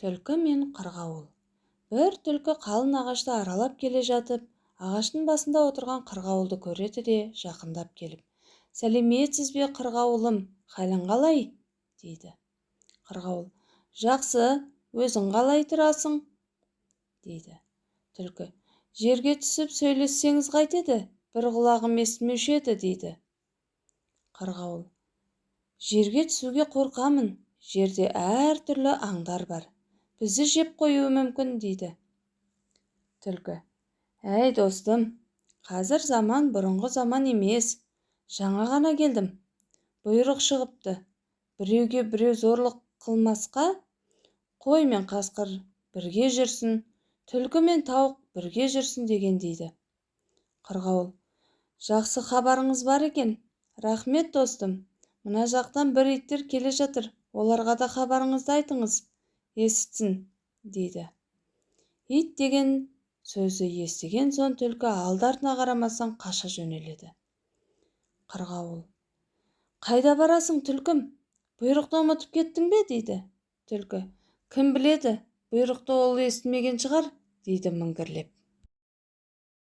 Түлкі мен қырғауыл. Бір түлкі қалың ағашты аралап келе жатып, ағаштың басында отырған қырғауылды көреді де жақындап келіп: «Сәлеметсіз бе, қырғауылым, халің қалай?» дейді. Қырғауыл: «Жақсы, өзің қалай тұрасың?» дейді. Түлкі: «Жерге түсіп сөйлессеңіз қайтеді, бір құлағым естімеуші еді» дейді. Қырғауыл: «Жерге түсуге қорқамын, жерде әртүрлі аңдар бар, бізді жеп қоюы мүмкін» дейді. Түлкі: «Әй достым, қазір заман бұрынғы заман емес, жаңа ғана келдім. Бұйрық шығыпты, біреуге біреу зорлық қылмасқа, қой мен қасқыр бірге жүрсін, түлкі мен тауық бірге жүрсін» деген дейді. Қырғауыл: «Жақсы хабарыңыз бар екен, рахмет достым. Мына жақтан бір иттер келе жатыр, оларға да хабарыңызды айтыңыз, есітсін» дейді. Ит деген сөзді естіген соң түлкі алды-артына қарамастан қаша жөнеледі. Қырғауыл: «Қайда барасың, түлкім? Бұйрықты ұмытып кеттің бе?» дейді. Түлкі: «Кім біледі, бұйрықты ол естімеген шығар» дейді міңгірлеп.